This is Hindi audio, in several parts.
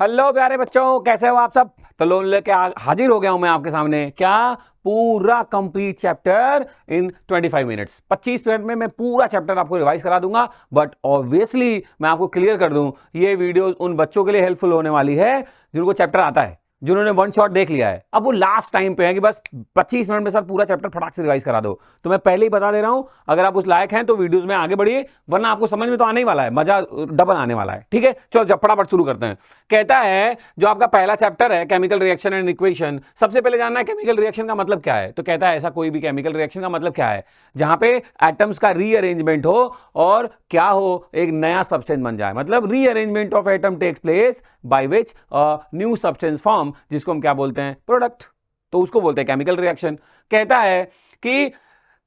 हेलो प्यारे बच्चों, कैसे हो आप सब। तो लोन लेके हाजिर हो गया हूं मैं आपके सामने। क्या पूरा complete chapter in 25 minutes, 25 minute में मैं पूरा चैप्टर आपको रिवाइज करा दूंगा। बट ऑब्वियसली मैं आपको क्लियर कर दूं, ये वीडियो उन बच्चों के लिए हेल्पफुल होने वाली है जिनको चैप्टर आता है, जिन्होंने वन शॉट देख लिया है। अब वो लास्ट टाइम पे है कि बस 25 मिनट में सर पूरा चैप्टर फटाक से रिवाइज करा दो। तो मैं पहले ही बता दे रहा हूं, अगर आप उस लायक हैं तो वीडियोस में आगे बढ़िए, वरना आपको समझ में तो आने ही वाला है, मजा डबल आने वाला है। ठीक है, चलो जब फटाफट शुरू करते हैं। कहता है जो आपका पहला चैप्टर है केमिकल रिएक्शन एंड इक्वेशन, सबसे पहले जानना है केमिकल रिएक्शन का मतलब क्या है। तो कहता है ऐसा कोई भी केमिकल रिएक्शन का मतलब क्या है जहां पे एटम्स का रीअरेंजमेंट हो और क्या हो, एक नया सब्सटेंस बन जाए। मतलब rearrangement of atom takes place by which new substance form, जिसको हम क्या बोलते हैं, प्रोडक्ट। तो उसको बोलते हैं केमिकल रिएक्शन। कहता है कि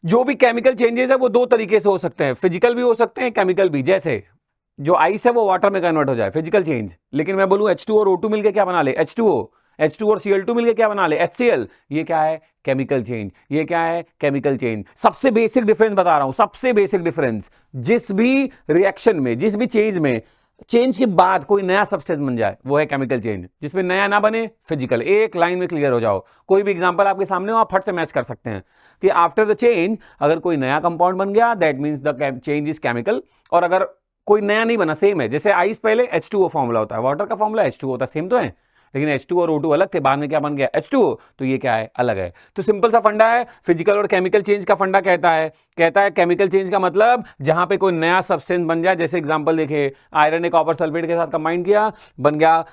जो भी केमिकल चेंजेस है वो दो तरीके से हो सकते हैं, फिजिकल भी हो सकते हैं, केमिकल भी। जैसे जो आइस है वो वाटर में कन्वर्ट हो जाए, फिजिकल चेंज। लेकिन मैं बोलूं H2 और O2 मिलकर क्या बना ले, H2O, H2 और Cl2 मिलकर क्या बना ले, HCl। ये क्या है, केमिकल चेंज। ये क्या है, केमिकल चेंज। सबसे बेसिक डिफरेंस बता रहा हूं, सबसे बेसिक डिफरेंस। जिस भी रिएक्शन में, जिस भी चेंज में, चेंज के बाद कोई नया सब्सटेंस बन जाए, वो है केमिकल चेंज। जिसमें नया ना बने, फिजिकल। एक लाइन में क्लियर हो जाओ। कोई भी एग्जांपल आपके सामने हो, आप फट से मैच कर सकते हैं कि आफ्टर द चेंज अगर कोई नया कंपाउंड बन गया, that means the change is chemical. और अगर कोई नया नहीं बना, सेम है। जैसे आइस पहले H2O फॉर्मूला होता है, वाटर का फॉर्मूला H2O होता है, सेम तो है। लेकिन H2 और O2 अलग थे, बाद में क्या बन गया, H2O। तो ये क्या है, अलग है। तो सिंपल सा फंडा है, फिजिकल और केमिकल चेंज का फंडा। कहता है केमिकल चेंज का मतलब जहां पे कोई नया सब्सटेंस बन जाए। जैसे एग्जांपल देखिए, आयरन ने कॉपर सल्फेट के साथ कंबाइन किया, बन गया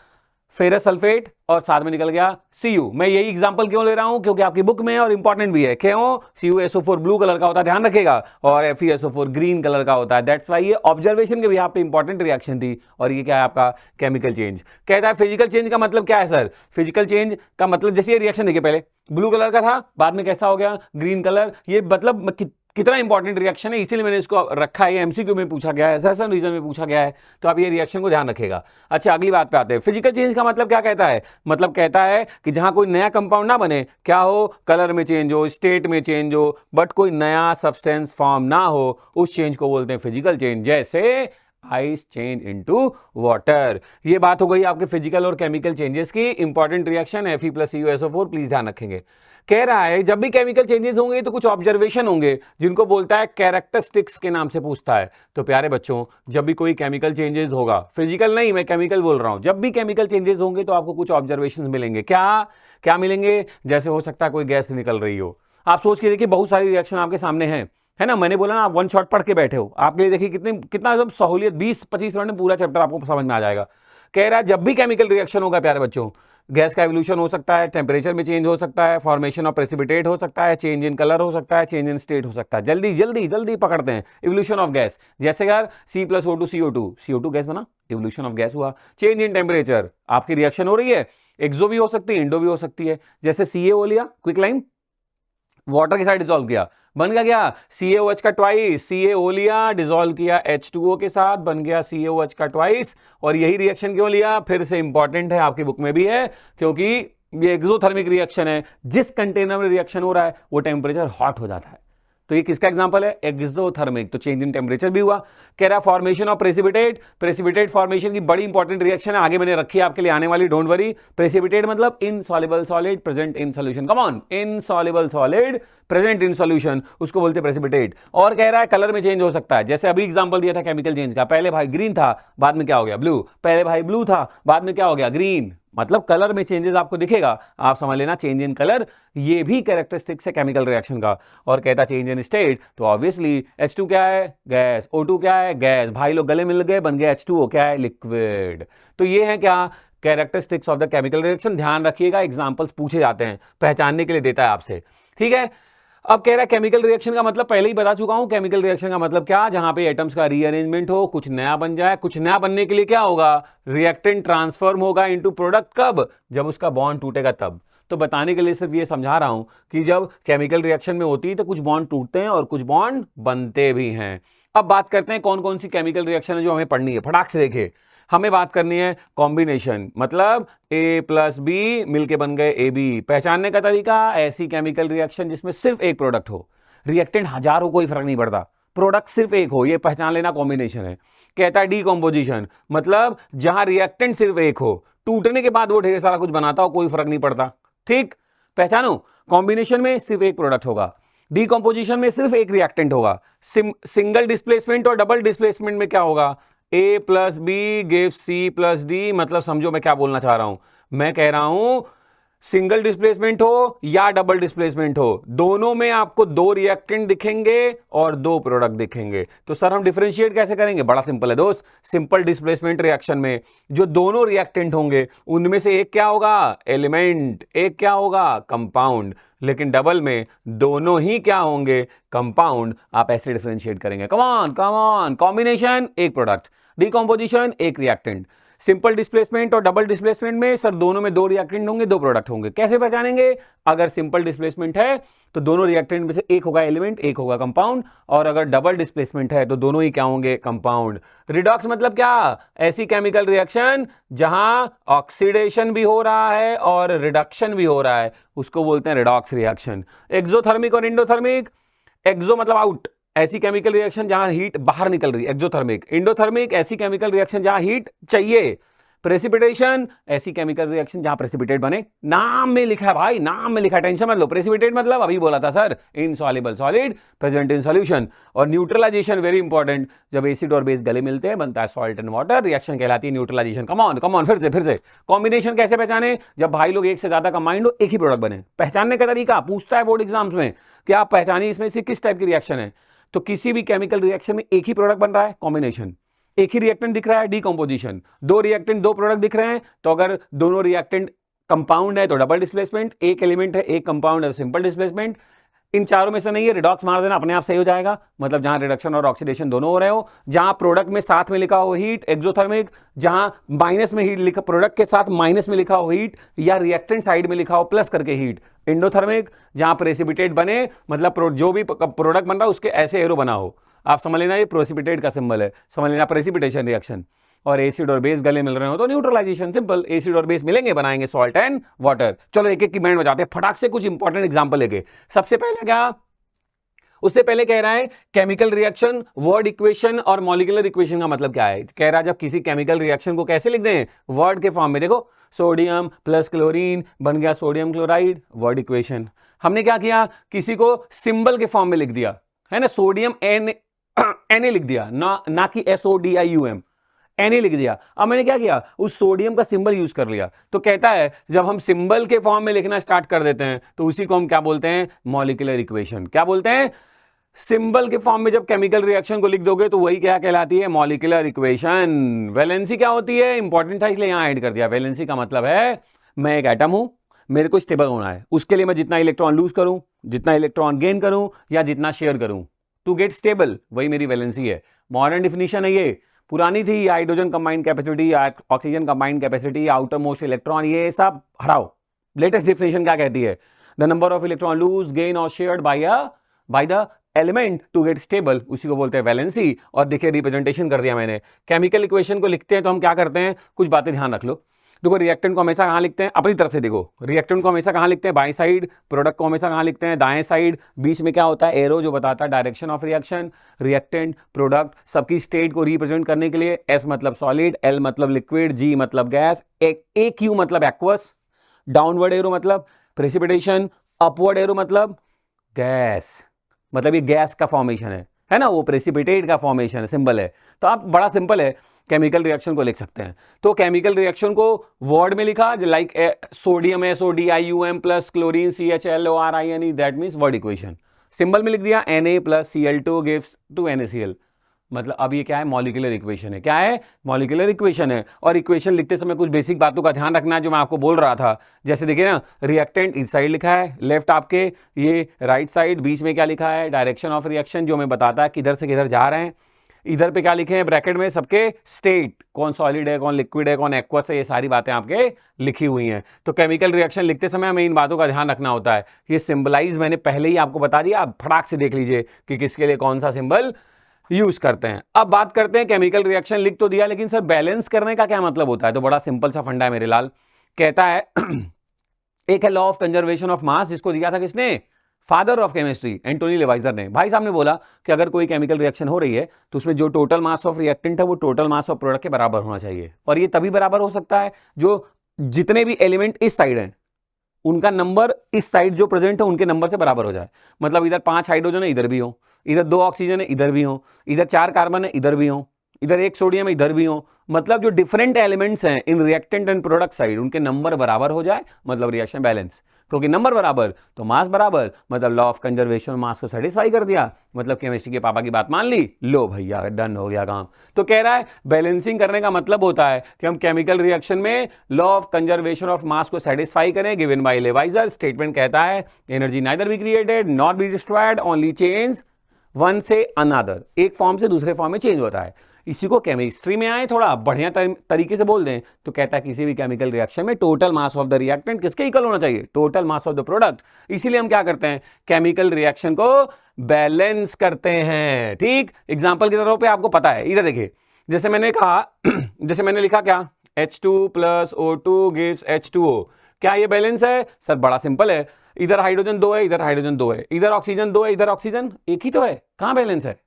फेरस सल्फेट, और साथ में निकल गया Cu। मैं यही एग्जांपल क्यों ले रहा हूं, क्योंकि आपकी बुक में और इंपॉर्टेंट भी है। क्यों, CuSO4 ब्लू कलर का होता है, ध्यान रखिएगा, और FeSO4 ग्रीन कलर का होता है। दैट्स वाई ये ऑब्जर्वेशन के भी यहाँ पे इंपॉर्टेंट रिएक्शन थी। और ये क्या है, आपका केमिकल चेंज। कहता है फिजिकल चेंज का मतलब क्या है सर। फिजिकल चेंज का मतलब, जैसे ये रिएक्शन देखिए, पहले ब्लू कलर का था, बाद में कैसा हो गया, ग्रीन कलर। ये मतलब कितना इंपॉर्टेंट रिएक्शन है, इसीलिए मैंने इसको रखा है। MCQ में पूछा गया है, ऐसा रीजन में पूछा गया है, तो आप ये रिएक्शन को ध्यान रखिएगा। अच्छा, अगली बात पे आते हैं। फिजिकल चेंज का मतलब क्या कहता है, मतलब कहता है कि जहां कोई नया कंपाउंड ना बने, क्या हो, कलर में चेंज हो, स्टेट में चेंज हो, बट कोई नया सब्सटेंस फॉर्म ना हो, उस चेंज को बोलते हैं फिजिकल चेंज। जैसे आइस चेंज इनटू वाटर। ये बात हो गई आपके फिजिकल और केमिकल चेंजेस की। इंपॉर्टेंट रिएक्शन Fe+CuSO4, प्लीज ध्यान रखेंगे। कह रहा है जब भी केमिकल चेंजेस होंगे तो कुछ ऑब्जर्वेशन होंगे, जिनको बोलता है कैरेक्टरिस्टिक्स के नाम से पूछता है। तो प्यारे बच्चों, जब भी कोई केमिकल चेंजेस होगा, फिजिकल नहीं, मैं केमिकल बोल रहा हूं, जब भी केमिकल चेंजेस होंगे तो आपको कुछ ऑब्जर्वेशन मिलेंगे। क्या क्या मिलेंगे, जैसे हो सकता है कोई गैस निकल रही हो। आप सोच के देखिए, बहुत सारी रिएक्शन आपके सामने है ना। मैंने बोला ना, आप वन शॉट पढ़ के बैठे हो, आपके लिए देखिए कितना एकदम सहूलियत। 20-25 मिनट में पूरा चैप्टर आपको समझ में आ जाएगा। कह रहा है जब भी केमिकल रिएक्शन होगा प्यारे बच्चों, गैस का एवोल्यूशन हो सकता है, टेम्परेचर में चेंज हो सकता है, फॉर्मेशन ऑफ प्रेसिपिटेट हो सकता है, चेंज इन कलर हो सकता है, चेंज इन स्टेट हो सकता है। जल्दी जल्दी जल्दी पकड़ते हैं। इवोल्यूशन ऑफ गैस, जैसे यार C+O2 CO2 गैस बना, इवोल्यूशन ऑफ गैस हुआ। चेंज इन टेम्परेचर, आपकी रिएक्शन हो रही है, एक्सो भी हो सकती है, इंडो भी हो सकती है। जैसे CaO लिया, क्विक लाइन, वाटर के साथ डिसॉल्व किया, बन गया CaOH का ट्वाइस। CaO लिया, डिसॉल्व किया H2O के साथ, बन गया CaOH का ट्वाइस। और यही रिएक्शन क्यों लिया, फिर से इंपॉर्टेंट है, आपकी बुक में भी है, क्योंकि ये एक्सोथर्मिक रिएक्शन है। जिस कंटेनर में रिएक्शन हो रहा है वो टेम्परेचर हॉट हो जाता है। तो ये किसका एग्जांपल है, एक्सोथर्मिक। तो चेंज इन टेम्परेचर भी हुआ। कह रहा formation of precipitate, precipitate formation की बड़ी इंपॉर्टेंट रिएक्शन है, आगे मैंने रखी है आपके लिए आने वाली, डोंट वरी। प्रेसिपिटेट मतलब insoluble solid present in solution. Come on, insoluble solid present in solution, उसको बोलते हैं प्रेसिपिटेट। और कह रहा है कलर में चेंज हो सकता है, जैसे अभी एग्जांपल दिया था केमिकल चेंज का, पहले भाई ग्रीन था, बाद में क्या हो गया, ब्लू। पहले भाई ब्लू था, बाद में क्या हो गया, ग्रीन। मतलब कलर में चेंजेस आपको दिखेगा, आप समझ लेना चेंज इन कलर, ये भी कैरेक्टरिस्टिक्स है केमिकल रिएक्शन का। और कहता चेंज इन स्टेट, तो ऑब्वियसली H2 क्या है, गैस, O2 क्या है, गैस। भाई लोग गले मिल गए, बन गया H2O, क्या है, लिक्विड। तो ये है क्या, characteristics of the chemical reaction. ध्यान रखिएगा, एग्जांपल्स पूछे जाते हैं, पहचानने के लिए देता है आपसे। ठीक है, अब कह रहा है केमिकल रिएक्शन का मतलब पहले ही बता चुका हूं। केमिकल रिएक्शन का मतलब क्या, जहां पे एटम्स का रीअरेंजमेंट हो, कुछ नया बन जाए। कुछ नया बनने के लिए क्या होगा, रिएक्टेंट ट्रांसफॉर्म होगा इनटू प्रोडक्ट। कब, जब उसका बॉन्ड टूटेगा तब। तो बताने के लिए सिर्फ ये समझा रहा हूं कि जब केमिकल रिएक्शन में होती है तो कुछ बॉन्ड टूटते हैं और कुछ बॉन्ड बनते भी हैं। अब बात करते हैं कौन कौन सी केमिकल रिएक्शन है जो हमें पढ़नी है, फटाक से देखें। हमें बात करनी है कॉम्बिनेशन, मतलब A+B मिलके बन गए AB। पहचानने का तरीका, ऐसी केमिकल रिएक्शन जिसमें सिर्फ एक प्रोडक्ट हो, रिएक्टेंट हजार हो कोई फर्क नहीं पड़ता, प्रोडक्ट सिर्फ एक हो, ये पहचान लेना कॉम्बिनेशन है। कहता है डीकॉम्पोजिशन, मतलब जहां रिएक्टेंट सिर्फ एक हो, टूटने के बाद वो ढेर सारा कुछ बनाता हो, कोई फर्क नहीं पड़ता। ठीक, पहचानो, कॉम्बिनेशन में सिर्फ एक प्रोडक्ट होगा, डीकंपोजिशन में सिर्फ एक रिएक्टेंट होगा, सिंगल डिस्प्लेसमेंट और डबल डिस्प्लेसमेंट में क्या होगा, A plus B give C plus D. मतलब समझो मैं क्या बोलना चाह रहा हूं, मैं कह रहा हूं सिंगल डिस्प्लेसमेंट हो या डबल डिस्प्लेसमेंट हो, दोनों में आपको दो रिएक्टेंट दिखेंगे और दो प्रोडक्ट दिखेंगे। तो सर हम डिफरेंशिएट कैसे करेंगे? बड़ा सिंपल है दोस्त। सिंपल डिस्प्लेसमेंट रिएक्शन में जो दोनों रिएक्टेंट होंगे उनमें से एक क्या होगा? एलिमेंट। एक क्या होगा? कंपाउंड। लेकिन डबल में दोनों ही क्या होंगे? कंपाउंड। आप ऐसे डिफरेंशिएट करेंगे। कम ऑन, कॉम्बिनेशन एक प्रोडक्ट, डीकंपोजिशन एक रिएक्टेंट। सिंपल डिस्प्लेसमेंट और डबल डिस्प्लेसमेंट में सर दोनों में दो रिएक्टेंट होंगे, दो प्रोडक्ट होंगे। कैसे पहचानेंगे? अगर सिंपल डिस्प्लेसमेंट है तो दोनों रिएक्टेंट में से एक होगा एलिमेंट, एक होगा कंपाउंड, और अगर डबल डिस्प्लेसमेंट है तो दोनों ही क्या होंगे? कंपाउंड। रिडॉक्स मतलब क्या? ऐसी केमिकल रिएक्शन जहां ऑक्सीडेशन भी हो रहा है और रिडक्शन भी हो रहा है, उसको बोलते हैं रिडॉक्स रिएक्शन। एक्सोथर्मिक और इंडोथर्मिक, एक्सो मतलब आउट, ऐसी केमिकल रिएक्शन जहां हीट बाहर निकल रही है, एक्सोथर्मिक। इंडोथर्मिक ऐसी केमिकल रिएक्शन जहां हीट चाहिए। प्रेसिपिटेशन ऐसी केमिकल रिएक्शन जहां प्रेसिपिटेट बने। नाम में लिखा है भाई, नाम में लिखा है, टेंशन मत लो। प्रेसिपिटेट मतलब अभी बोला था sir, insoluble solid present in solution. और न्यूट्रलाइजेशन वेरी इंपॉर्टेंट, जब एसिड और बेस गले मिलते हैं बनता है सॉल्ट एंड वाटर, रिएक्शन कहलाती है न्यूट्रलाइजेशन। कम ऑन, फिर से। कॉम्बिनेशन कैसे पहचाने? जब भाई लोग एक से ज्यादा कंबाइंड हो, एक ही प्रोडक्ट बने। पहचानने का तरीका पूछता है बोर्ड एग्जाम्स में कि आप पहचानिए इसमें से किस टाइप की रिएक्शन है। तो किसी भी केमिकल रिएक्शन में एक ही प्रोडक्ट बन रहा है, कॉम्बिनेशन। एक ही रिएक्टेंट दिख रहा है, डीकंपोजिशन। दो रिएक्टेंट दो प्रोडक्ट दिख रहे हैं, तो अगर दोनों रिएक्टेंट कंपाउंड है तो डबल डिस्प्लेसमेंट, एक एलिमेंट है एक कंपाउंड है तो सिंपल डिस्प्लेसमेंट। इन चारों में से नहीं है, रिडॉक्स मार देना, अपने आप सही हो जाएगा। मतलब जहां रिडक्शन और ऑक्सीडेशन दोनों हो रहे हो, जहां प्रोडक्ट में साथ में लिखा हो हीट, एक्सोथर्मिक। जहां माइनस में हीट लिखा, प्रोडक्ट के साथ माइनस में लिखा हो हीट, या रिएक्टेंट साइड में लिखा हो प्लस करके हीट, इंडोथर्मिक। जहां प्रेसिपिटेट बने, मतलब जो भी प्रोडक्ट बन रहा है उसके ऐसे एरो बना हो, आप समझ लेना ये प्रेसिपिटेट का सिंबल है, समझ लेना प्रेसिपिटेशन रिएक्शन। और एसिड और बेस गले मिल रहे हो तो न्यूट्रलाइजेशन, सिंपल। एसिड और बेस मिलेंगे, बनाएंगे सॉल्ट एंड वाटर। चलो एक एक की बैंड बजाते हैं फटाक से, कुछ इंपॉर्टेंट एग्जांपल लेके। सबसे पहले क्या, उससे पहले कह रहा है केमिकल रिएक्शन, वर्ड इक्वेशन और मॉलिक्यूलर इक्वेशन का मतलब क्या है। कह रहा है जब किसी केमिकल रिएक्शन को कैसे लिख दें? वर्ड के फॉर्म में। देखो, सोडियम प्लस क्लोरीन बन गया सोडियम क्लोराइड, वर्ड इक्वेशन। हमने क्या किया? किसी को सिंबल के फॉर्म में लिख दिया, है ना, सोडियम Na लिख दिया, ना कि SODIUM, Na लिख दिया। अब मैंने क्या किया? उस सोडियम का सिंबल यूज कर लिया। तो कहता है जब हम सिंबल के फॉर्म में लिखना स्टार्ट कर देते हैं तो उसी को हम क्या बोलते हैं? Molecular equation. क्या बोलते हैं? सिंबल के फॉर्म में जब केमिकल रिएक्शन को लिख दोगे तो वही क्या कहलाती है? Molecular equation. वैलेंसी क्या होती है? इंपॉर्टेंट था इसलिए यहां ऐड कर दिया। वैलेंसी का मतलब है मैं एक एटम हूं, मेरे को स्टेबल होना है, उसके लिए मैं जितना इलेक्ट्रॉन लूज करूं, जितना इलेक्ट्रॉन गेन करूं या जितना शेयर करूं टू गेट स्टेबल, वही मेरी वैलेंसी है। मॉडर्न डिफिनीशन है ये, पुरानी थी hydrogen combined capacity, oxygen combined capacity, outermost electron, ये सब हटाओ। लेटेस्ट डिफिनीशन क्या कहती है? The number of electron lose gain और shared by the element to get stable, उसी को बोलते हैं वैलेंसी। और देखिए रिप्रेजेंटेशन कर दिया मैंने। केमिकल इक्वेशन को लिखते हैं तो हम क्या करते हैं? कुछ बातें ध्यान रख लो। देखो, रिएक्टेंट को हमेशा कहाँ लिखते हैं? अपनी तरफ से देखो, रिएक्टेंट को हमेशा कहाँ लिखते हैं? बाएं साइड। प्रोडक्ट को हमेशा कहाँ लिखते हैं? दाएं साइड। बीच में क्या होता है? एरो, जो बताता है direction of reaction. Reactant, product, सबकी स्टेट को रिप्रेजेंट करने के लिए S मतलब सॉलिड, L मतलब लिक्विड, G मतलब गैस, AQ मतलब एक्वस। डाउनवर्ड एरो मतलब प्रेसिपिटेशन, अपवर्ड एरो मतलब गैस, मतलब ये गैस का फॉर्मेशन है ना, वो प्रेसिपिटेट का फॉर्मेशन है, सिंबल है। तो आप बड़ा सिंपल है, केमिकल रिएक्शन को लिख सकते हैं। तो केमिकल रिएक्शन को वर्ड में लिखा, like sodium SODIUM plus chlorine CHLORINE, that means word equation. Symbol में लिख दिया Na plus Cl2 gives two NaCl। मतलब अब ये क्या है? मॉलिक्यूलर इक्वेशन है। क्या है? मॉलिक्यूलर इक्वेशन है। और इक्वेशन लिखते समय कुछ बेसिक बातों का ध्यान रखना है जो मैं आपको बोल रहा था। जैसे देखिए ना, रिएक्टेंट इस साइड लिखा है, लेफ्ट आपके, ये राइट साइड, बीच में क्या लिखा है? डायरेक्शन ऑफ रिएक्शन, जो हमें बताता है किधर से किधर जा रहे हैं। इधर पे क्या लिखे हैं ब्रैकेट में? सबके स्टेट, कौन सॉलिड है, कौन लिक्विड है, कौन एक्वस है, ये सारी बातें आपके लिखी हुई हैं। तो केमिकल रिएक्शन लिखते समय हमें इन बातों का ध्यान रखना होता है। ये सिंबलाइज मैंने पहले ही आपको बता दिया, आप फटाक से देख लीजिए कि किसके लिए कौन सा सिंबल यूज करते हैं। अब बात करते हैं, केमिकल रिएक्शन लिख तो दिया, लेकिन सर बैलेंस करने का क्या मतलब होता है? तो बड़ा सिंपल सा फंडा है मेरे लाल। कहता है एक है लॉ ऑफ कंजर्वेशन ऑफ मास, जिसको दिया था किसने? फादर ऑफ केमिस्ट्री एंटोनी लेवाइजर ने। भाई साहब ने बोला कि अगर कोई केमिकल रिएक्शन हो रही है तो उसमें जो टोटल मास ऑफ रिएक्टेंट है वो टोटल मास ऑफ प्रोडक्ट के बराबर होना चाहिए। और ये तभी बराबर हो सकता है जो जितने भी एलिमेंट इस साइड हैं उनका नंबर इस साइड जो प्रेजेंट है उनके नंबर से बराबर हो जाए। मतलब इधर 5 हाइड्रोजन है इधर भी हो, इधर 2 ऑक्सीजन है इधर भी हो, इधर 4 कार्बन है इधर भी हो, इधर 1 सोडियम है इधर भी हो। मतलब जो डिफरेंट एलिमेंट्स हैं in reactant and product side उनके नंबर बराबर हो जाए, मतलब रिएक्शन बैलेंस। क्योंकि नंबर बराबर तो मास बराबर, मतलब लॉ ऑफ कंजर्वेशन मास को सेटिस्फाई कर दिया, मतलब केमिस्ट्री के पापा की बात मान ली, लो भैया डन हो गया काम। तो कह रहा है बैलेंसिंग करने का मतलब होता है कि हम केमिकल रिएक्शन में लॉ ऑफ कंजर्वेशन ऑफ मास को सेटिस्फाई करें, गिवन बाय लेवाइजर। स्टेटमेंट कहता है energy neither be created not be destroyed, only change one से अनदर, एक फॉर्म से दूसरे फॉर्म में चेंज होता है। इसी को केमिस्ट्री में आए थोड़ा बढ़िया तरीके से बोल दें तो कहता है किसी भी केमिकल रिएक्शन में total mass of the reactant किसके इक्वल होना चाहिए, total mass of the product. इसीलिए हम क्या करते हैं, केमिकल रिएक्शन को बैलेंस करते हैं। ठीक, एग्जांपल के तौर पे आपको पता है, इधर देखिए, जैसे मैंने कहा जैसे मैंने लिखा क्या, H2 + O2 gives H2O, क्या ये बैलेंस है सर? बड़ा सिंपल है, इधर हाइड्रोजन 2 है इधर हाइड्रोजन 2 है, इधर ऑक्सीजन 2 है इधर ऑक्सीजन एक ही तो है, कहां बैलेंस है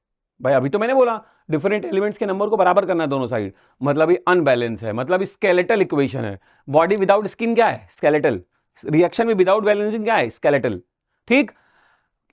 भाई? अभी तो मैंने बोला डिफरेंट एलिमेंट्स के नंबर को बराबर करना है दोनों साइड, मतलब ये अनबैलेंस है, मतलब स्केलेटल इक्वेशन है। बॉडी विदाउट स्किन क्या है, स्केलेटल। रिएक्शन में विदाउट बैलेंसिंग क्या है, स्केलेटल। ठीक,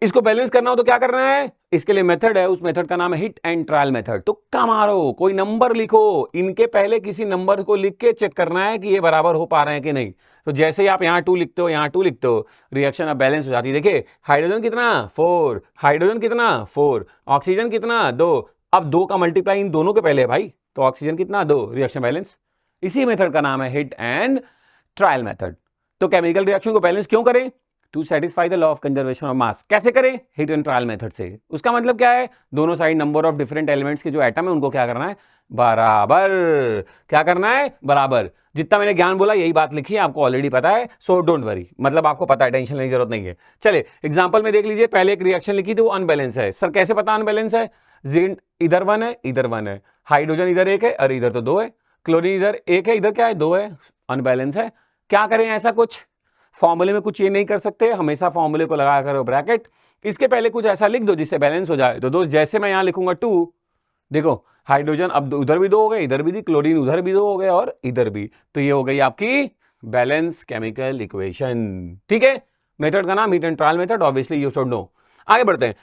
इसको बैलेंस करना हो तो क्या करना है, इसके लिए मेथड है, उस मेथड का नाम है हिट एंड ट्रायल मेथड। तुक्का मारो, कोई नंबर लिखो, इनके पहले किसी नंबर को लिख के चेक करना है कि ये बराबर हो पा रहे हैं कि नहीं। तो जैसे ही आप यहाँ 2 लिखते हो यहाँ 2 लिखते हो, रिएक्शन अब बैलेंस हो जाती है। देखिए हाइड्रोजन कितना 4, हाइड्रोजन कितना 4, ऑक्सीजन कितना 2, अब 2 का मल्टीप्लाई इन दोनों के पहले है भाई, तो ऑक्सीजन कितना 2, रिएक्शन बैलेंस। इसी मेथड का नाम है हिट एंड ट्रायल मेथड। तो केमिकल रिएक्शन को बैलेंस क्यों करें, to satisfy the law of conservation of mass. कैसे करें, हिट एंड ट्रायल मेथड से। उसका मतलब क्या है, दोनों side number of different elements के जो एटम है उनको क्या करना है, बराबर। क्या करना है, बराबर। जितना मैंने ज्ञान बोला यही बात लिखी है, आपको ऑलरेडी पता है, सो डोंट वरी, मतलब आपको पता है, टेंशन लेने की जरूरत नहीं है। चलिए एग्जांपल में देख लीजिए, पहले एक रिएक्शन लिखी थी वो अनबैलेंस है। सर कैसे पता अनबैलेंस है, जिंक इधर 1 है इधर 1 है, हाइड्रोजन इधर 1 है और इधर तो 2 है, क्लोरीन इधर 1 है इधर क्या है 2 है, अनबैलेंस है। क्या करें, ऐसा कुछ फॉर्मूले में कुछ ये नहीं कर सकते, हमेशा फॉर्मूले को लगा करो ब्रैकेट, इसके पहले कुछ ऐसा लिख दो जिससे बैलेंस हो जाए। तो दोस्त जैसे मैं यहां लिखूंगा 2, देखो हाइड्रोजन अब उधर भी 2 हो गए, इधर भी, क्लोरीन उधर भी 2 हो गए और इधर भी, तो ये हो गई आपकी बैलेंस केमिकल इक्वेशन। ठीक है, मेथड का नाम hit and trial method, obviously you should know. आगे बढ़ते हैं,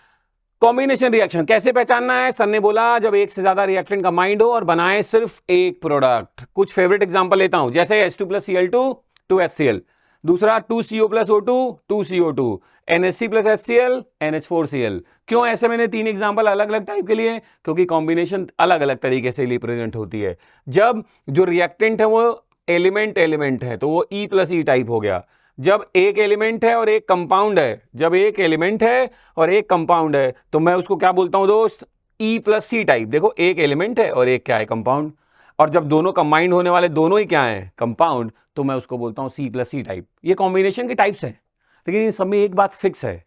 कॉम्बिनेशन रिएक्शन कैसे पहचानना है। सर ने बोला जब एक से ज्यादा रिएक्टेंट कंबाइंड हो और बनाए सिर्फ एक प्रोडक्ट। कुछ फेवरेट एग्जांपल लेता हूं, जैसे H2 + Cl2 2HCl, दूसरा 2CO + O2 2CO2, NHC + HCl NH4Cl। क्यों ऐसे मैंने 3 एग्जांपल अलग अलग टाइप के लिए, क्योंकि कॉम्बिनेशन अलग अलग तरीके से रिप्रेजेंट होती है। जब जो रिएक्टेंट है वो एलिमेंट है तो वो E + E टाइप हो गया। जब एक एलिमेंट है और एक कंपाउंड है, जब एक एलिमेंट है और एक कंपाउंड है तो मैं उसको क्या बोलता हूं दोस्त, E + C टाइप। देखो एक एलिमेंट है और एक क्या है, कंपाउंड। और जब दोनों कंबाइंड होने वाले दोनों ही क्या है, कंपाउंड, तो मैं उसको बोलता हूं C + C टाइप। ये कॉम्बिनेशन के टाइप्स हैं, लेकिन इन सब में एक बात फिक्स है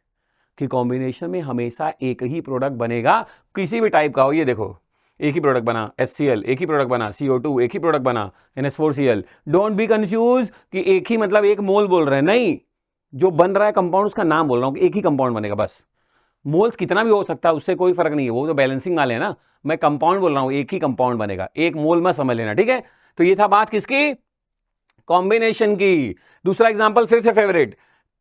कि कॉम्बिनेशन में हमेशा एक ही प्रोडक्ट बनेगा, किसी भी टाइप का हो। ये देखो एक ही प्रोडक्ट बना HCl, एक ही प्रोडक्ट बना CO2, एक ही प्रोडक्ट बना NH4Cl। डोंट बी कंफ्यूज कि एक ही मतलब एक मोल बोल रहे हैं, नहीं, जो बन रहा है कंपाउंड उसका नाम बोल रहा हूं कि एक ही कंपाउंड बनेगा बस। मोल्स कितना भी हो सकता है उससे कोई फर्क नहीं है, वो तो बैलेंसिंग वाले है ना। मैं कंपाउंड बोल रहा हूं, एक ही कंपाउंड बनेगा, एक मोल मत समझ लेना। ठीक है, तो ये था बात किसकी, कॉम्बिनेशन की। दूसरा एग्जांपल फिर से फेवरेट,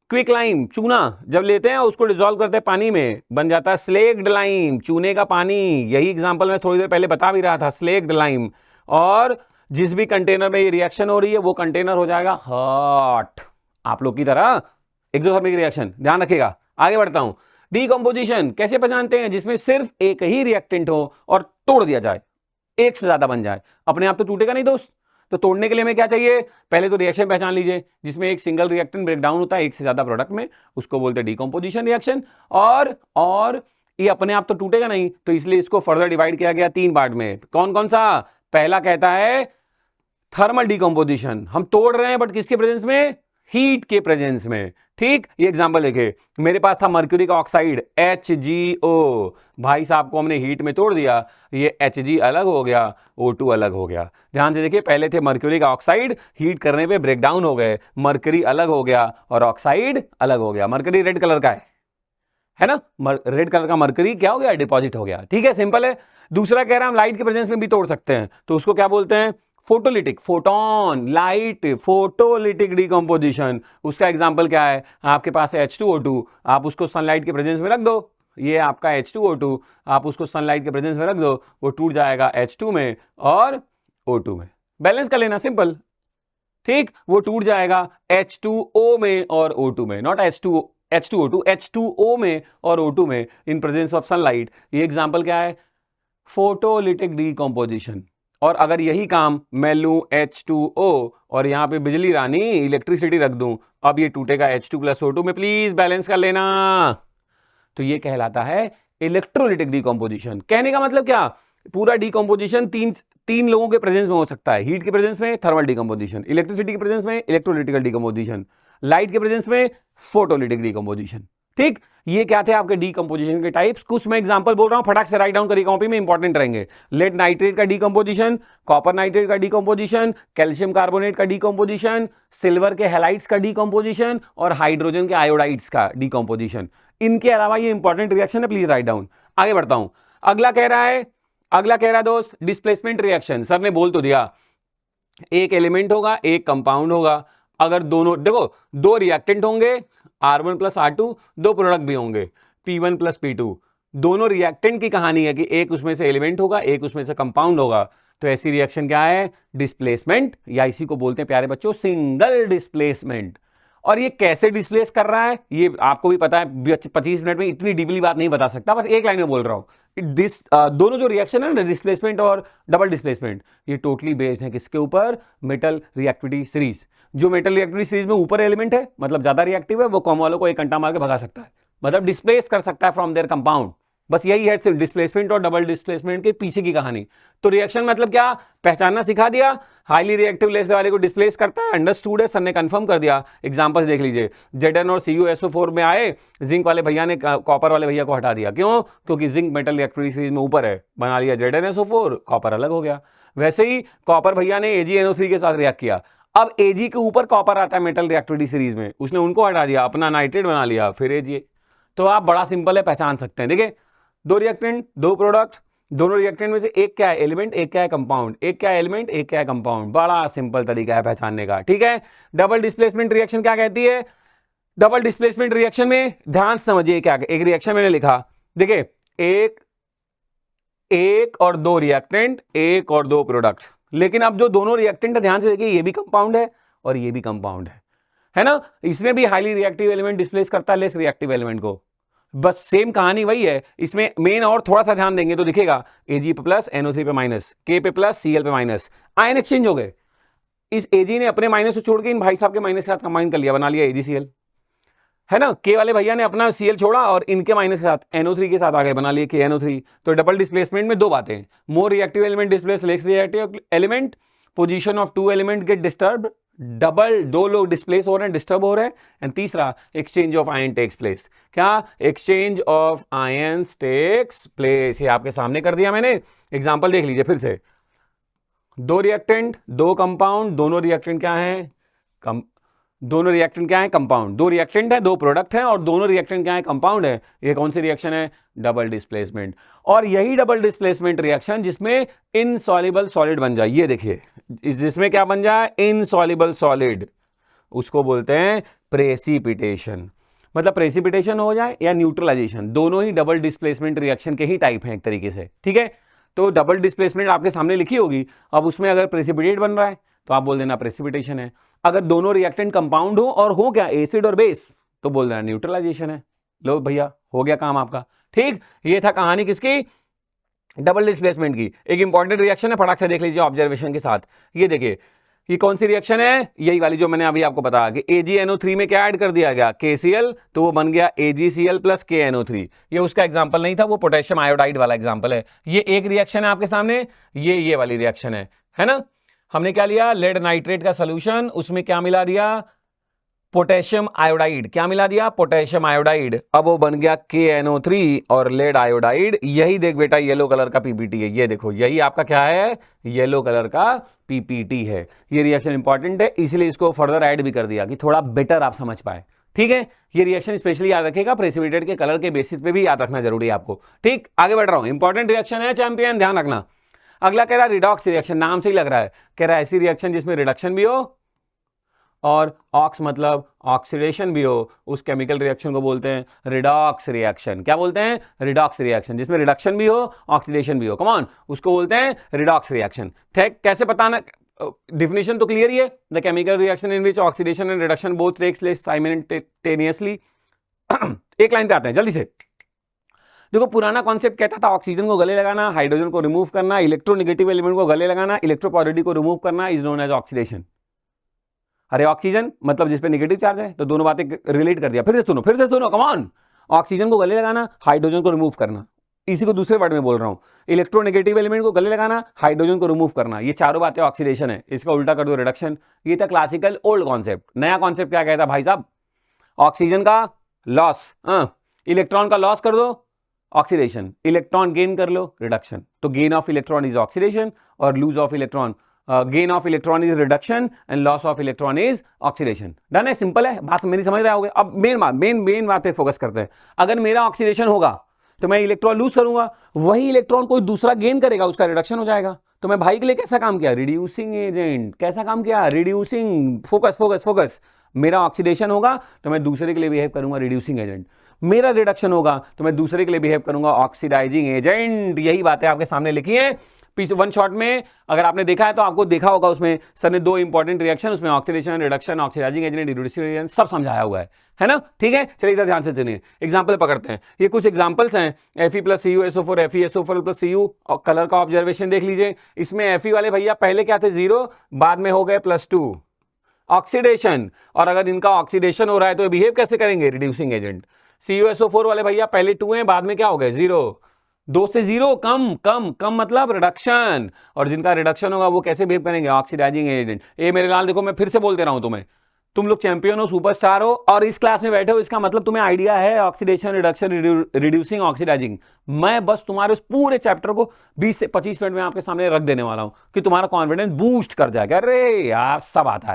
क्विक लाइम, चूना जब लेते हैं उसको डिसॉल्व करते हैं पानी में, बन जाता है स्लेक्ड लाइम, चूने का पानी। यही एग्जांपल मैं थोड़ी देर पहले बता भी रहा था, स्लेक्ड लाइम। और जिस भी कंटेनर में ये रिएक्शन हो रही है वो कंटेनर हो जाएगा हॉट, आप लोग की तरह एक्सोथर्मिक रिएक्शन, ध्यान रखिएगा। आगे बढ़ता हूं, डीकंपोजिशन कैसे पहचानते हैं, जिसमें सिर्फ एक ही रिएक्टेंट हो और तोड़ दिया जाए, एक से ज्यादा बन जाए, अपने आप तो टूटेगा नहीं दोस्त। तो तोड़ने के लिए हमें क्या चाहिए, पहले तो रिएक्शन पहचान लीजिए जिसमें एक सिंगल रिएक्टेंट ब्रेकडाउन होता है एक से ज्यादा प्रोडक्ट में, उसको बोलते हैं डीकंपोजिशन रिएक्शन। और ये अपने आप तो टूटेगा नहीं, तो इसलिए इसको फर्दर डिवाइड किया गया 3 पार्ट में। कौन कौन सा, पहला कहता है थर्मल डीकंपोजिशन, हम तोड़ रहे हैं बट किसके प्रेजेंस में, हीट के प्रेजेंस में। ठीक, ये एग्जांपल देखे, मेरे पास था मर्क्यूरी का ऑक्साइड HgO, भाई साहब को हमने हीट में तोड़ दिया, ये Hg अलग हो गया, O2 अलग हो गया। ध्यान से देखिए, पहले थे मर्क्यूरी का ऑक्साइड, हीट करने पे ब्रेक डाउन हो गए, मर्क्यूरी अलग हो गया और ऑक्साइड अलग हो गया। मर्क्यूरी रेड कलर का है ना, रेड कलर का मर्क्यूरी क्या हो गया, डिपॉजिट हो गया। ठीक है, सिंपल है। दूसरा कह रहा है हम लाइट के प्रेजेंस में भी तोड़ सकते हैं, तो उसको क्या बोलते हैं, photolytic, photon, light, photolytic decomposition, उसका एग्जाम्पल क्या है? आपके पास है H2O2, आप उसको सनलाइट के प्रेजेंस में रख दो, ये आपका H2O2, आप उसको सनलाइट के प्रेजेंस में रख दो, वो टूट जाएगा H2 में और O2 में, बैलेंस कर लेना, सिंपल, ठीक, वो टूट जाएगा H2O में और O2 में, नॉट H2O2, H2O में और O2 में इन प्रेजेंस ऑफ सनलाइट। ये एग्जांपल क्या है? Photolytic decomposition. और अगर यही काम मैं लूं H2O और यहां पे बिजली रानी इलेक्ट्रिसिटी रख दूं, अब ये टूटेगा H2 प्लस O2 में, प्लीज बैलेंस कर लेना। तो ये कहलाता है इलेक्ट्रोलिटिक डिकम्पोजिशन। कहने का मतलब क्या? पूरा डिकम्पोजिशन तीन लोगों के प्रेजेंस में हो सकता है, हीट के प्रेजेंस में थर्मल डिकम्पोजिशन, इलेक्ट्रिसिटी के प्रेजेंस में इलेक्ट्रोलिटिकल डिकम्पोजिशन, लाइट के प्रेजेंस में फोटोलिटिक डिकम्पोजिशन। ठीक, ये क्या थे आपके डिकम्पोजिशन के टाइप्स? कुछ मैं एग्जांपल बोल रहा हूं, फटाक से राइट डाउन करिए कॉपी में, इंपॉर्टेंट रहेंगे। लेड नाइट्रेट का डिकम्पोजिशन, कॉपर नाइट्रेट का डिकम्पोजिशन, कैल्शियम कार्बोनेट का डिकम्पोजिशन, सिल्वर के हैलाइड्स का डिकम्पोजिशन और हाइड्रोजन के आयोडाइड्स का डिकम्पोजिशन। इनके अलावा ये इंपॉर्टेंट रिएक्शन है, प्लीज राइट डाउन। आगे बढ़ता हूं, अगला कह रहा है दोस्त डिस्प्लेसमेंट रिएक्शन। सर ने बोल तो दिया एक एलिमेंट होगा, एक कंपाउंड होगा, अगर दोनों देखो, दो रिएक्टेंट होंगे R1 प्लस R2, दो प्रोडक्ट भी होंगे P1 प्लस P2, दोनों रिएक्टेंट की कहानी है कि एक उसमें से एलिमेंट होगा, एक उसमें से कंपाउंड होगा। तो ऐसी रिएक्शन क्या है? डिस्प्लेसमेंट, या इसी को बोलते हैं प्यारे बच्चों सिंगल डिस्प्लेसमेंट। और ये कैसे डिस्प्लेस कर रहा है ये आपको भी पता है, 25 मिनट में इतनी डीपली बात नहीं बता सकता, बस एक लाइन में बोल रहा हूं। दोनों जो रिएक्शन है ना, डिस्प्लेसमेंट और डबल डिस्प्लेसमेंट, ये टोटली बेस्ड है किसके ऊपर? Metal reactivity series. जो मेटल रिएक्टिविटी सीरीज में ऊपर एलिमेंट है, मतलब ज्यादा रिएक्टिव है, वो कॉम वालों को एक घंटा मार के भगा सकता है, मतलब डिस्प्लेस कर सकता है फ्रॉम देयर कंपाउंड। बस यही है सिर्फ डिस्प्लेसमेंट और डबल डिस्प्लेसमेंट के पीछे की कहानी। तो रिएक्शन मतलब क्या? पहचानना सिखा दिया, हाईली रिएक्टिव लेस वाले को डिस्प्लेस करता है, अंडरस्टूड है, सर ने कंफर्म कर दिया। एग्जांपल्स देख लीजिए, Zn और CuSO4 में आए, जिंक वाले भैया ने कॉपर वाले भैया को हटा दिया, क्यों? क्योंकि जिंक मेटल रिएक्टिविटी सीरीज में ऊपर है, बना लिया ZnSO4, कॉपर अलग हो गया। वैसे ही कॉपर भैया ने AgNO3 के साथ रिएक्ट किया, अब Ag के ऊपर कॉपर आता है मेटल रिएक्टिविटी सीरीज में, उसने उनको हटा दिया, अपना नाइट्रेट बना लिया, फिर Ag। तो आप बड़ा सिंपल है, पहचान सकते हैं। देखिए, दो रिएक्टेंट, दो प्रोडक्ट, दोनों रिएक्टेंट में से एक क्या है? एलिमेंट, एक क्या है? कंपाउंड। एक क्या है? एलिमेंट, एक क्या है? कंपाउंड। बड़ा सिंपल तरीका है पहचानने का, ठीक है। डबल डिस्प्लेसमेंट रिएक्शन क्या कहती है? डबल डिस्प्लेसमेंट रिएक्शन में ध्यान से समझिए क्या, एक रिएक्शन मैंने लिखा, देखिए एक और दो रिएक्टेंट, एक और दो प्रोडक्ट, लेकिन अब जो दोनों रिएक्टेंट है, ध्यान से देखिए, ये भी कंपाउंड है और ये भी कंपाउंड है ना। इसमें भी हाईली रिएक्टिव एलिमेंट डिस्प्लेस करता है लेस रिएक्टिव एलिमेंट को, बस सेम कहानी वही है। इसमें मेन और थोड़ा सा ध्यान देंगे तो दिखेगा Ag पे प्लस, NO3 पे माइनस, K पे प्लस, Cl पे माइनस, आयन एक्सचेंज हो गए। इस Ag ने अपने माइनस को छोड़ के इन भाई साहब के माइनस के साथ कंबाइन कर लिया, बना लिया AgCl, है ना। K वाले भैया ने अपना Cl छोड़ा और इनके माइनस के साथ NO3 के साथ आ गए, बना लिए KNO3। तो डबल डिस्प्लेसमेंट में दो बातें, more reactive element displace less reactive element, position of two element get disturb, double दो लोग डिस्प्लेस हो रहे हैं, डिस्टर्ब हो रहे हैं। एंड तीसरा, exchange of ion takes place. क्या? Exchange of ions takes place. ये आपके सामने कर दिया मैंने, एग्जांपल देख लीजिए फिर से। दो रिएक्टेंट, दो कंपाउंड, दोनों रिएक्टेंट क्या है? दोनों रिएक्टेंट क्या है? कंपाउंड। दो रिएक्टेंट है, दो प्रोडक्ट है, और दोनों रिएक्टेंट क्या है? कंपाउंड है। ये कौन सी रिएक्शन है? Double displacement. और यही डबल डिस्प्लेसमेंट रिएक्शन जिसमें इनसॉल्युबल सॉलिड बन जाए, ये देखिए, जिसमें क्या बन जाए? इनसॉल्युबल सॉलिड, उसको बोलते हैं प्रेसिपिटेशन। मतलब प्रेसिपिटेशन हो जाए या न्यूट्रलाइजेशन, दोनों ही डबल डिस्प्लेसमेंट रिएक्शन के ही टाइप हैं एक तरीके से, ठीक है। तो डबल डिस्प्लेसमेंट आपके सामने लिखी होगी, अब उसमें अगर प्रेसिपिटेट बन रहा है तो आप बोल देना प्रेसिपिटेशन है। अगर दोनों रिएक्टेंट कंपाउंड हो और हो क्या? एसिड और बेस, तो बोल देना न्यूट्रलाइजेशन है। लो भैया, हो गया काम आपका, ठीक। ये था कहानी किसकी? डबल डिस्प्लेसमेंट की। एक इंपॉर्टेंट रिएक्शन है, फटाक से देख लीजिए ऑब्जर्वेशन के साथ। ये देखिए, ये कौन सी रिएक्शन है? यही वाली जो मैंने अभी आपको बताया कि AgNO3 में क्या ऐड कर दिया गया? KCl, तो वो बन गया AgCl प्लस KNO3। ये उसका एग्जांपल नहीं था, वो पोटेशियम आयोडाइड वाला एग्जांपल है। ये एक रिएक्शन है आपके सामने, ये वाली रिएक्शन है ना। हमने क्या लिया? लेड नाइट्रेट का सोल्यूशन, उसमें क्या मिला दिया? Potassium iodide. क्या मिला दिया? Potassium iodide. अब वो बन गया KNO3 और लेड आयोडाइड। यही देख बेटा, येलो कलर का PPT है, ये देखो, यही आपका क्या है? येलो कलर का PPT है। ये रिएक्शन इंपॉर्टेंट है, इसलिए इसको फर्दर ऐड भी कर दिया कि थोड़ा बेटर आप समझ पाए, ठीक है। ये रिएक्शन स्पेशली याद रखेगा, प्रेसिपिटेट के कलर के बेसिस पे भी याद रखना जरूरी है आपको, ठीक। आगे बढ़ रहा हूं, इंपॉर्टेंट रिएक्शन है चैंपियन, ध्यान रखना। अगला कह रहा है रिडॉक्स रिएक्शन, नाम से ही लग रहा है, कह रहा है ऐसी रिएक्शन जिसमें रिडक्शन भी हो और ऑक्स मतलब ऑक्सीडेशन भी हो, उस केमिकल रिएक्शन को बोलते हैं रिडॉक्स रिएक्शन। क्या बोलते हैं? रिडॉक्स रिएक्शन, जिसमें रिडक्शन भी हो ऑक्सीडेशन भी हो, कम ऑन, उसको बोलते हैं रिडॉक्स रिएक्शन। ठीक, कैसे बताना? डिफिनेशन तो क्लियर ही है, the chemical reaction in which oxidation and reduction both takes place simultaneously. एक लाइन पे आते हैं जल्दी से। देखो, पुराना कॉन्सेप्ट कहता था ऑक्सीजन को गले लगाना, हाइड्रोजन को रिमूव करना, इलेक्ट्रोनेगेटिव एलिमेंट को गले लगाना, इलेक्ट्रोपॉजिटिव को रिमूव करना इज नोन एज ऑक्सीडेशन। अरे ऑक्सीजन मतलब जिस पे नेगेटिव चार्ज है, तो दोनों बातें रिलेट कर दिया। फिर से सुनो कम ऑन। ऑक्सीजन को गले लगाना, हाइड्रोजन को रिमूव करना, इसी को दूसरे वर्ड में बोल रहा हूं। इलेक्ट्रोनेगेटिव एलिमेंट को गले लगाना, हाइड्रोजन को रिमूव करना, ये चारों बातें ऑक्सीडेशन है। इसका उल्टा कर दो रिडक्शन। ये था क्लासिकल ओल्ड कॉन्सेप्ट। नया कॉन्सेप्ट क्या कहता भाई साहब? ऑक्सीजन का लॉस, इलेक्ट्रॉन का लॉस कर दो ऑक्सीडेशन, इलेक्ट्रॉन गेन कर लो रिडक्शन। तो gain of electron is oxidation और lose of electron, gain of electron is reduction and loss of electron is oxidation. Done है, सिंपल है, बात मेरी समझ रहे होगे। अब मेन बात पे फोकस करते हैं। अगर मेरा ऑक्सीडेशन होगा तो मैं इलेक्ट्रॉन लूज करूंगा, वही इलेक्ट्रॉन कोई दूसरा गेन करेगा, उसका रिडक्शन हो जाएगा। तो मैं भाई के लिए कैसा काम किया? Reducing agent. कैसा काम किया? रिड्यूसिंग। Focus focus focus. मेरा ऑक्सीडेशन होगा तो मैं दूसरे के लिए बिहेव करूंगा रिड्यूसिंग एजेंट, मेरा रिडक्शन होगा तो मैं दूसरे के लिए बिहेव करूंगा ऑक्सीडाइजिंग एजेंट। यही बातें आपके सामने लिखी हैं पीछे वन शॉट में। अगर आपने देखा है तो आपको देखा होगा, उसमें सर ने दो इंपॉर्टेंट रिएक्शन, उसमें oxidation, reduction, oxidising agent, reducing agent सब समझाया हुआ है ना? ठीक है, चलिए इधर ध्यान से सुनिए, एग्जांपल पकड़ते हैं। ये कुछ एग्जांपल्स हैं, Fe plus CuSO4, FeSO4 plus Cu, और कलर का ऑब्जर्वेशन देख लीजिए। इसमें Fe वाले भैया पहले क्या थे? 0, बाद में हो गए +2 ऑक्सीडेशन। और अगर इनका ऑक्सीडेशन हो रहा है तो बिहेव कैसे करेंगे? Reducing agent. CuSO4 वाले भैया पहले 2 हैं, बाद में क्या हो गए? 0। 2 से 0 कम कम कम मतलब रिडक्शन, और जिनका रिडक्शन होगा वो कैसे बिहेव करेंगे? Oxidising agent. ये मेरे लाल देखो, मैं फिर से बोलते रहा हूं तुम्हें, तुम लोग चैंपियन हो, सुपरस्टार हो और इस क्लास में बैठे हो, इसका मतलब तुम्हें आइडिया है ऑक्सीडेशन, रिडक्शन, रिड्यूसिंग, ऑक्सीडाइजिंग। मैं बस तुम्हारे उस पूरे चैप्टर को 20 से 25 मिनट में आपके सामने रख देने वाला हूं कि तुम्हारा कॉन्फिडेंस बूस्ट कर जाएगा। अरे यार सब आता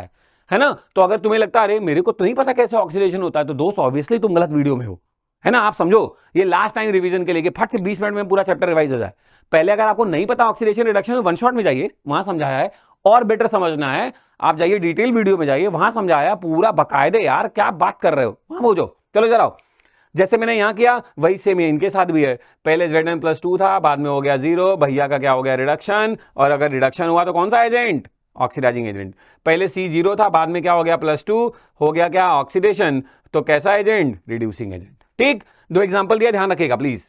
है ना? तो अगर तुम्हें लगता है अरे मेरे को तो नहीं पता कैसे ऑक्सीडेशन होता है, तो दोस्त ऑब्वियसली तुम गलत वीडियो में हो, है ना? आप समझो, ये लास्ट टाइम रिवीजन के लिए फट से 20 मिनट में पूरा चैप्टर रिवाइज हो जाए। पहले अगर आपको नहीं पता ऑक्सीडेशन रिडक्शन, वन शॉट में जाइए, वहां समझाया है। और बेटर समझना है, आप जाइए डिटेल वीडियो में जाइए, वहां समझाया पूरा बकायदे। यार क्या बात कर रहे हो, वहां बोझो। चलो जरा, जैसे मैंने यहां किया वही सेम इनके साथ भी है। पहले Zn+2 था, बाद में हो गया 0, भैया का क्या हो गया? रिडक्शन। और अगर रिडक्शन हुआ तो कौन सा एजेंट? Oxidising agent. पहले C0 था, बाद में क्या हो गया? +2 हो गया क्या? ऑक्सीडेशन। तो कैसा एजेंट? Reducing agent. ठीक, 2 एग्जांपल दिया, ध्यान रखिएगा प्लीज।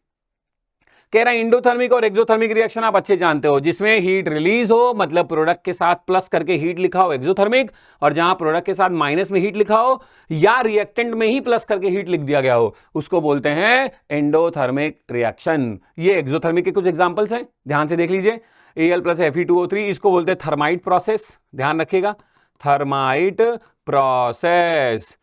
कह रहा है इंडोथर्मिक और एक्सोथर्मिक रिएक्शन आप अच्छे जानते हो, जिसमें हीट रिलीज हो, मतलब प्रोडक्ट के साथ प्लस करके हीट लिखा हो एक्सोथर्मिक, और जहां प्रोडक्ट के साथ माइनस में हीट लिखा हो या रिएक्टेंट में ही प्लस करके हीट लिख दिया गया हो, उसको बोलते हैं एंडोथर्मिक रिएक्शन। ये एक्सोथर्मिक के कुछ एग्जांपल्स हैं, ध्यान से देख लीजिए। Al + Fe2O3, इसको बोलते हैं थर्माइट प्रोसेस, ध्यान रखिएगा, थर्माइट प्रोसेस।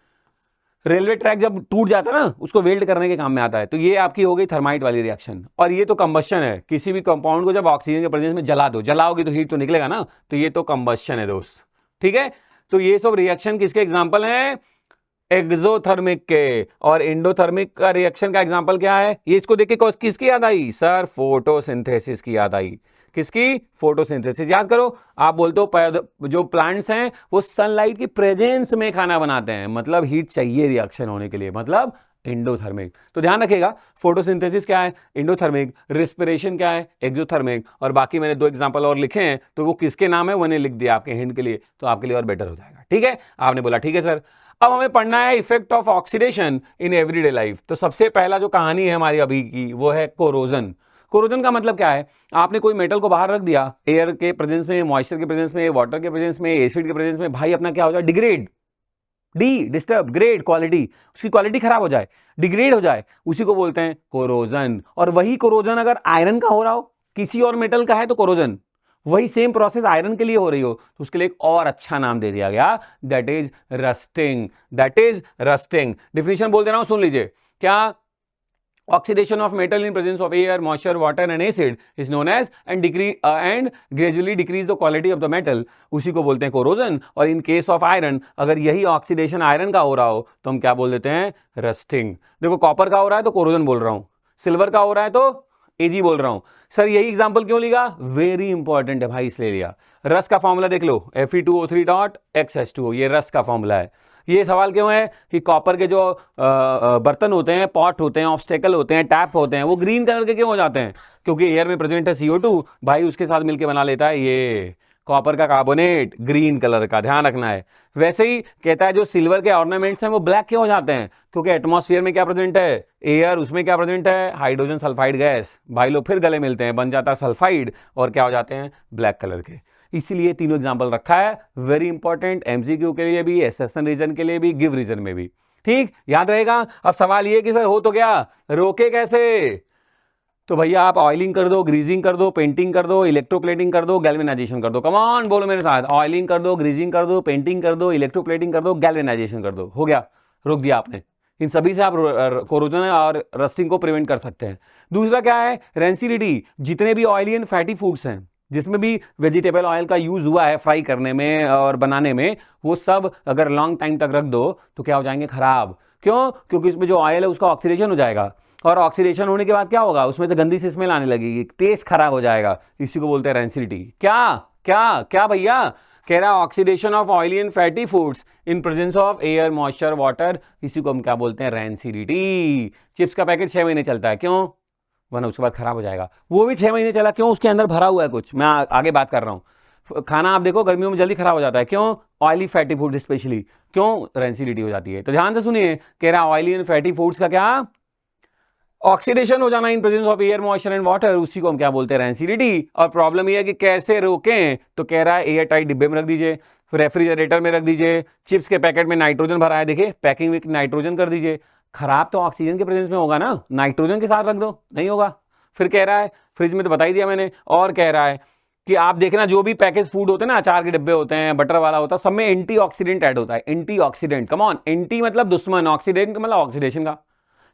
रेलवे ट्रैक जब टूट जाता है ना, उसको वेल्ड करने के काम में आता है। तो ये आपकी हो गई थर्माइट वाली रिएक्शन। और ये तो कंबस्शन है, किसी भी कंपाउंड को जब ऑक्सीजन के प्रेजेंस में जला दो, जलाओगे तो हीट तो निकलेगा ना, तो ये तो कंबस्शन है दोस्त। ठीक है, तो ये सब रिएक्शन किसके एग्जांपल हैं? एक्सोथर्मिक के। और एंडोथर्मिक का रिएक्शन का एग्जांपल क्या है? ये इसको देख के किसकी याद आई? सर फोटोसिंथेसिस की याद आई। किसकी? फोटोसिंथेसिस। याद करो, आप बोलते हो जो प्लांट्स हैं वो सनलाइट की प्रेजेंस में खाना बनाते हैं, मतलब हीट चाहिए रिएक्शन होने के लिए, मतलब एंडोथर्मिक। तो ध्यान रखिएगा, फोटोसिंथेसिस क्या है? एंडोथर्मिक। रिस्पिरेशन क्या है? एक्सोथर्मिक। और बाकी मैंने 2 एग्जांपल और लिखे हैं, तो वो किसके नाम है वो मैंने लिख दिया आपके हिंट के लिए, तो आपके लिए और बेटर हो जाएगा। ठीक है, आपने बोला ठीक है सर। अब हमें पढ़ना है effect of oxidation in everyday life. तो सबसे पहला जो कहानी है हमारी अभी की, वो है कोरोजन। कोरोजन का मतलब क्या है? आपने कोई मेटल को बाहर रख दिया, एयर के प्रेजेंस में, मॉइस्चर के प्रेजेंस में, वाटर के प्रेजेंस में, एसिड के प्रेजेंस में, भाई अपना क्या हो जाए? डिग्रेड। डिस्टर्ब, ग्रेड, क्वालिटी, उसकी क्वालिटी खराब हो जाए, डिग्रेड हो जाए, उसी को बोलते हैं कोरोजन। और वही कोरोजन अगर आयरन का हो रहा हो, किसी और मेटल का है तो कोरोजन, वही सेम प्रोसेस आयरन के लिए हो रही हो, तो उसके लिए एक और अच्छा नाम दे दिया गया, that is rusting. That is rusting. Definition बोल दे रहा हूं, सुन लीजिए। क्या? Oxidation of metal in presence of air, moisture, water and acid is known as and gradually decrease the quality of the metal, उसी को बोलते हैं corrosion। और in case of iron, अगर यही ऑक्सीडेशन आयरन का हो रहा हो तो हम क्या बोल देते हैं? रस्टिंग। देखो, कॉपर का हो रहा है तो corrosion बोल रहा हूं, सिल्वर का हो रहा है तो एजी बोल रहा हूं सर, यही एग्जांपल क्यों लिया, वेरी इंपॉर्टेंट है भाई इसलिए लिया। रस का फॉर्मूला देख लो, Fe2O3.X H2O, ये रस का फॉर्मूला है। ये सवाल क्यों है कि कॉपर के जो बर्तन होते हैं, पॉट होते हैं, ऑब्स्टेकल होते हैं, टैप होते हैं, वो ग्रीन कलर के क्यों हो जाते हैं, क्योंकि एयर में प्रेजेंट है CO2 भाई, उसके साथ मिलकर बना लेता है ये कॉपर का कार्बोनेट, ग्रीन कलर का, ध्यान रखना है। वैसे ही कहता है जो सिल्वर के ऑर्नामेंट्स हैं वो ब्लैक क्यों हो जाते हैं, क्योंकि एटमॉस्फेयर में क्या प्रेजेंट है, एयर, उसमें क्या प्रेजेंट है, हाइड्रोजन सल्फाइड गैस, भाई लोग फिर गले मिलते हैं, बन जाता है सल्फाइड और क्या हो जाते हैं, ब्लैक कलर के। इसीलिए तीनों एग्जाम्पल रखा है, वेरी इंपॉर्टेंट, MCQ के लिए भी, एसेशन रीजन के लिए भी, गिव रीजन में भी, ठीक, याद रहेगा। अब सवाल ये कि सर हो तो गया, रोके कैसे, तो भैया आप ऑयलिंग कर दो, ग्रीजिंग कर दो, पेंटिंग कर दो, इलेक्ट्रोप्लेटिंग कर दो, गैल्वेनाइजेशन कर दो। कम ऑन बोलो मेरे साथ, ऑयलिंग कर दो, ग्रीजिंग कर दो, पेंटिंग कर दो, इलेक्ट्रोप्लेटिंग कर दो, गैल्वेनाइजेशन कर दो, हो गया, रोक दिया आपने। इन सभी से आप कोरोजन और रस्टिंग को प्रिवेंट कर सकते हैं। दूसरा क्या है, रेंसिडिटी, जितने भी ऑयली एंड फैटी फूड्स हैं, जिसमें भी वेजिटेबल ऑयल का यूज हुआ है फ्राई करने में और बनाने में, वो सब अगर लॉन्ग टाइम तक रख दो तो क्या हो जाएंगे, खराब। क्यों, क्योंकि इसमें जो ऑयल है उसका ऑक्सीडेशन हो जाएगा, और ऑक्सीडेशन होने के बाद क्या होगा, उसमें से गंदी सी स्मेल आने लगेगी, टेस्ट खराब हो जाएगा, इसी को बोलते हैं रेंसिडिटी। क्या क्या क्या भैया, कह रहा है oxidation of oily and fatty foods in presence of air, moisture, water, इसी को हम क्या बोलते हैं, रेंसिडिटी। चिप्स का पैकेट 6 महीने चलता है, क्यों, वरना उसके बाद खराब हो जाएगा। वो भी 6 महीने चला, क्यों, उसके अंदर भरा हुआ है कुछ, मैं आगे बात कर रहा हूं। खाना आप देखो गर्मियों में जल्दी खराब हो जाता है, क्यों, ऑयली फैटी फूड स्पेशली, क्यों, रेंसिडिटी हो जाती है। तो ध्यान से सुनिए, कह रहा है ऑयली एंड फैटी फूड्स का क्या, ऑक्सीडेशन हो जाना in presence of air, moisture and water, उसी को हम क्या बोलते हैं, रेंसिडिटी। और प्रॉब्लम यह है कि कैसे रोकें, तो कह रहा है एयर टाइट डिब्बे में रख दीजिए, रेफ्रिजरेटर में रख दीजिए, चिप्स के पैकेट में नाइट्रोजन भरा है, देखिए पैकिंग विथ नाइट्रोजन कर दीजिए। खराब तो ऑक्सीजन के प्रेजेंस में होगा ना, नाइट्रोजन के साथ रख दो, नहीं होगा। फिर कह रहा है फ्रिज में, तो बता ही दिया मैंने, और कह रहा है कि आप देखना जो भी पैकेज फूड होते हैं ना, अचार के डिब्बे होते हैं, बटर वाला होता है, सब में एंटीऑक्सीडेंट ऐड होता है, एंटीऑक्सीडेंट, कम ऑन, एंटी मतलब दुश्मन, ऑक्सीडेंट मतलब ऑक्सीडेशन का।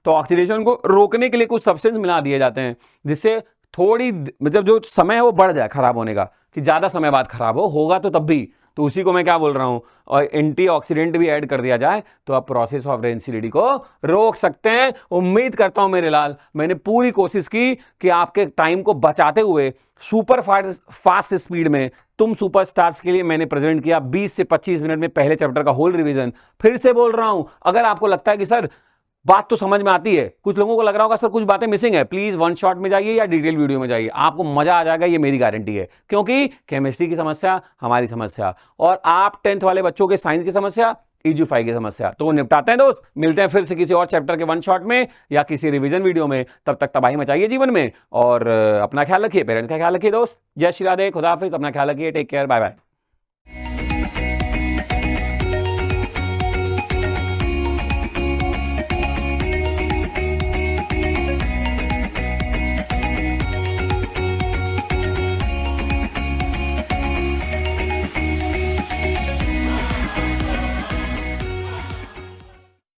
तो ऑक्सीडेशन को रोकने के लिए कुछ सब्सटेंस मिला दिए जाते हैं, जिससे थोड़ी मतलब जो समय है वो बढ़ जाए खराब होने का, कि ज्यादा समय बाद खराब होगा तो तब भी, तो उसी को मैं क्या बोल रहा हूं, और एंटीऑक्सीडेंट भी ऐड कर दिया जाए तो आप प्रोसेस ऑफ रेंसिडिटी को रोक सकते हैं। उम्मीद करता हूं मेरे लाल, मैंने पूरी कोशिश की कि आपके टाइम को बचाते हुए सुपर फास्ट स्पीड में तुम सुपरस्टार्स के लिए मैंने प्रेजेंट किया 20 से 25 मिनट में पहले चैप्टर का होल रिवीजन। फिर से बोल रहा हूं, अगर आपको लगता है कि सर बात तो समझ में आती है, कुछ लोगों को लग रहा होगा सर कुछ बातें मिसिंग है, प्लीज वन शॉट में जाइए या डिटेल वीडियो में जाइए, आपको मजा आ जाएगा, ये मेरी गारंटी है। क्योंकि केमिस्ट्री की समस्या हमारी समस्या, और आप 10th वाले बच्चों के साइंस की समस्या, EG5 की समस्या, तो वो निपटाते हैं दोस्त। मिलते हैं फिर से किसी और चैप्टर के वन शॉट में या किसी रिवीजन वीडियो में, तब तक तबाही मचाइए जीवन में, और अपना ख्याल रखिए, पेरेंट्स का ख्याल रखिए दोस्त। जय श्री राधे, खुदा हाफिज, अपना ख्याल रखिए, टेक केयर, बाय बाय।